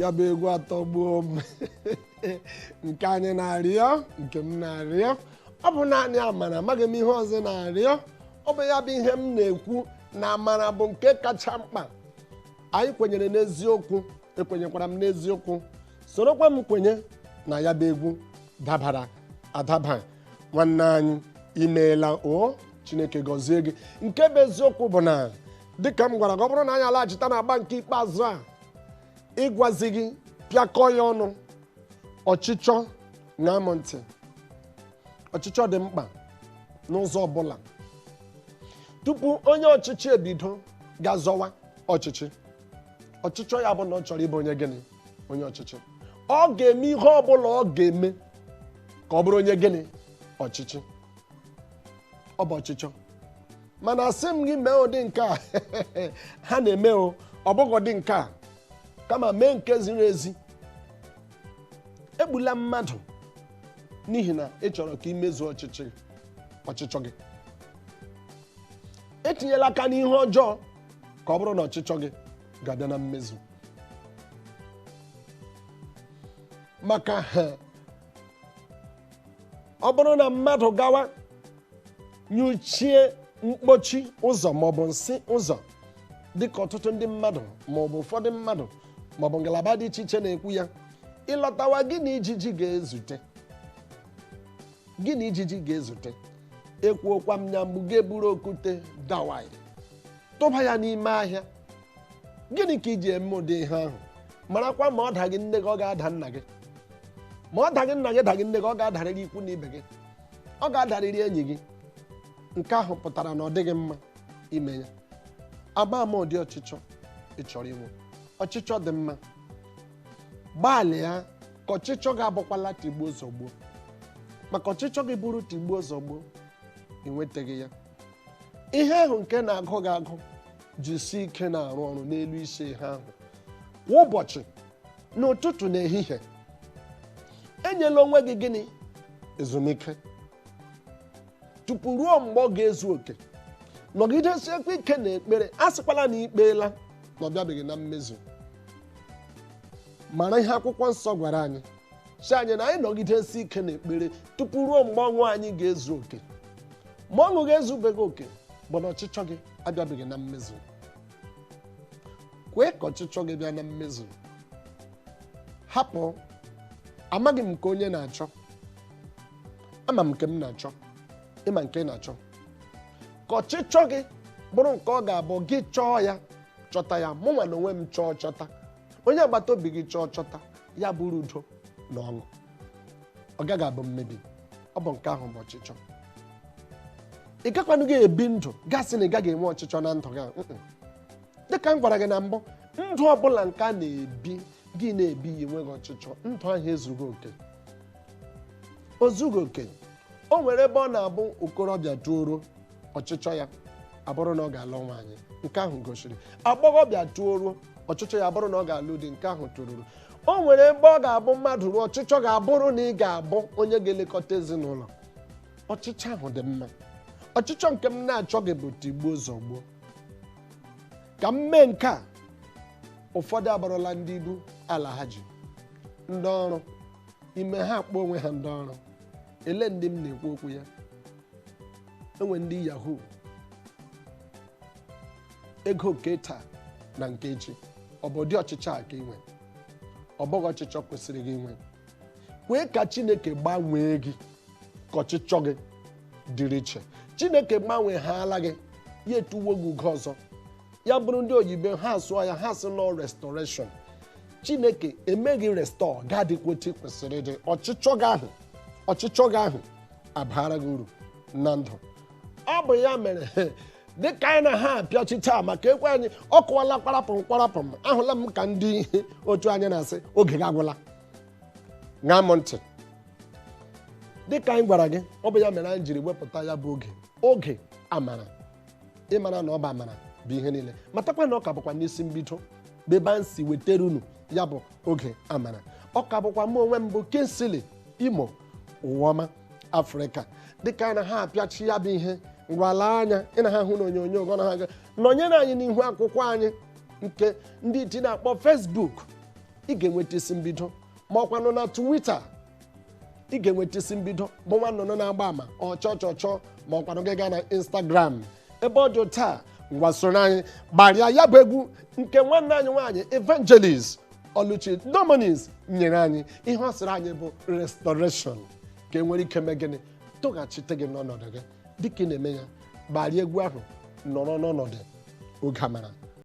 ya bụ egwu atọgbuo m nke anyị na-arịọ nke m na-arịọ ọ bụ naanị amara amaghị m ihe ọzọ na-arịọ ọ bụ ya bụ ihe m na-ekwu na amara bụ nke kacha mkpa anyị kwenyere n'eziokwu ekwenyekwara m n'eziokwu sorokwa m kwenye na ya bụ egwu dabara adaba nwanne anyị imeela o Chineke gọzie gị nke bụ eziokwu bụ na dịka m gwara gị ọ bụrụ na anyị alaghachita na agba nke ikpeazụ a ịgwazi gị pịakọ ya ọnụ ọchịchọ na-amụ ntị ọchịchọ dị mkpa n'ụzọ ọbụla tupu onye ọchịchị ebido ga-azọwa ọchịchị ọchịchọ ya bụ na ọ chọrọ ịbụ onye gịnị onye ọchịchị ọ ga-eme ihe ọbụla ọ ga-eme ka ọ bụrụ onye gịnị ọchịchị ọ bụ ọchịchọ mana asị m gị mee ụdị nke a ha na-eme ọ bụghị ụdị nke a kama mee nke ziri ezi egbula mmadụ n'ihi na ị chọrọ ka imezuo ọchịchọ gị etinyela aka n'ihe ọjọọ ka ọ bụrụ na ọchịchọ gị ga-abịa na mmezu maka ọ bụrụ na mmadụ gawa nyụchie mkpochi ụzọ maọbụ nsị ụzọ dịka ọtụtụ ndị mmadụ maọbụ ụfọdụ mmadụ maọbụ ngalaba dị iche iche na-ekwu ya ịlọtawa gị na ijiji ga-ezute ekwuokwa m ya mgbu ga-eburu okwute dawai tụba ya n'ime ahịa gịnị ka iji eme ụdị ihe ahụ marakwa ma ọ daghị nne gị ọ ga-ada nna gị ma ọ daghị nna gị daghị nne gị ọ ga-adarịrị ikwu na ibe gị ọ ga-adarịrị enyi gị nke ahụ pụtara na ọ dịghị mma ime ya agba ama ụdị ọchịchọ ị chọrọ inwe ọchịchọ dị mma gbalịa ka ọchịchọ ga-abụkwala tigbuo zọgbuo maka ọchịchọ gị bụrụ tigbuo zọgbuo enwetaghị ya ihe ahụ nke na-agụ gị agụ jisi ike na-arụ ọrụ n'elu isi ihe ahụ kwa ụbọchị n'ụtụtụ na ehihie enyela onwe gị gịnị ezumike tupu ruo mgbe ọ ga-ezu oke nọgidesiekwa ike na ekpere a sịkwala na ikpeela na ọ bịabeghị na mmezu mara ihe akwụkwọ nsọ gwara anyị si anyị na anyị nọgidesi ike na ekpere tupu ruo mgbe ọṅụ anyị ga-ezu oke ma ọṅụ ga-ezubeghị oke bụ na ọchịchọ gị abịabeghị na mmezu kwee ka ọchịchọ gị bịa na mmezu hapụ amaghị m nke onye na-achọ ama m nke m na-achọ ịma nke ị na-achọ ka ọchịchọ gị bụrụ nke ọ ga-abụ gị chọọ ya chọta ya mụ nwa na onwe m chọọ chọta onye agbata obi gị chọọ chọta ya bụrụ udo na ọṅụ ọ gaghị abụ mmebi ọ bụ nke ahụ bụ ọchịchọ ị gakwanụ gị ebi ndụ gasị na ị gaghị enwe ọchịchọ na ndụ gị dịka m gwara gị na mbụ ndụ ọbụla nke a na-ebi gị na-ebi ya enweghị ọchịchọ ndụ ahụ ezughị oke o zughị oke o nwere ebe ọ na-abụ okorobịa tuoro ọchịchọ ya abụrụ na ọ ga-alụ nwaanyị nke ahụ gosiri agbọghọbịa tuoro ọchịchọ ya abụrụ na ọ ga-alụ di nke ahụ toruru o nwere ebe ọ ga-abụ mmadụ ruo ọchịchọ ga-abụrụ na ị ga-abụ onye ga-elekọta ezinụlọ ọchịchọ ahụ dị mma ọchịchọ nke m na-achọ gị bụ tigbuo zọgbuo ka m mee nke a ụfọdụ abụrụla ndị ibu ala ha ji ndị ọrụ ime ha akpọ onwe ha ndị ọrụ ele ndị m na-ekwu okwu ya enwe ndị yahoo ego nke taa na nke echi ọ bụ ụdị ọchịchọ a ka ị nwe ọ bụghị ọchịchọ kwesịrị gị inwe kwee ka Chineke gbanwee gị ka ọchịchọ gị dịrị iche Chineke gbanweghala gị ya etuwo gị ugo ọzọ ya bụrụ ndị oyibo ha asụọ ya ha sị nọ restoration Chineke emeghị restore ga-adịkwa otu kwesịrị ịdị ọchịchọ gị ahụ abara gị uru na ndụ ọ bụ ya mere dịka anyị na ha apịachi taa maka ekwe anyị ọ kụwala kparapụm ahụla m ka ndị otu anyị na-asị oge gị agwụla ṅaa m ntị dịka anyị gwara gị ọ bụ ya mere anyị jiri wepụta ya bụ oge amara ịmara na ọ bụ amara bụ ihe niile matakwa na ọ ka bụkwa n'isi mbido bebe anyị si wetara unu ya bụ oge amara ọ ka bụkwa mụ onwe m bụ Kinsili Imo Ụwọma Afrịka dịka anyị na ha apịachi ya bụ ihe ngwala anya ị na ha hụ na onyonyo gọ na ha ga nọnyere anyị n'ihu akwụkwọ anyị nke ndị iti na-akpọ Facebook ị ga-enweta isi mbido, ma ọkwanụ na Twitter ị ga-enweta isi mbido bụ nwa nnụnụ na-agba ama ọchọ ma ọkwanụ gị gaa na Instagram ebe ọ dị taa. Ngwa soro anyị gbarịa ya bụ egwu nke nwanne anyị nwaanyị Evangelist Oluchi Dominis nyere anyị. Ihe ọ sịrị anyị bụ restoration, ka e nwere ike mee gịnị, tụghachite gị n'ọnọdụ gị dịka ị na-eme ya. Gbarịa egwu ahụ, nọrọ n'ọnọdụ oge amara.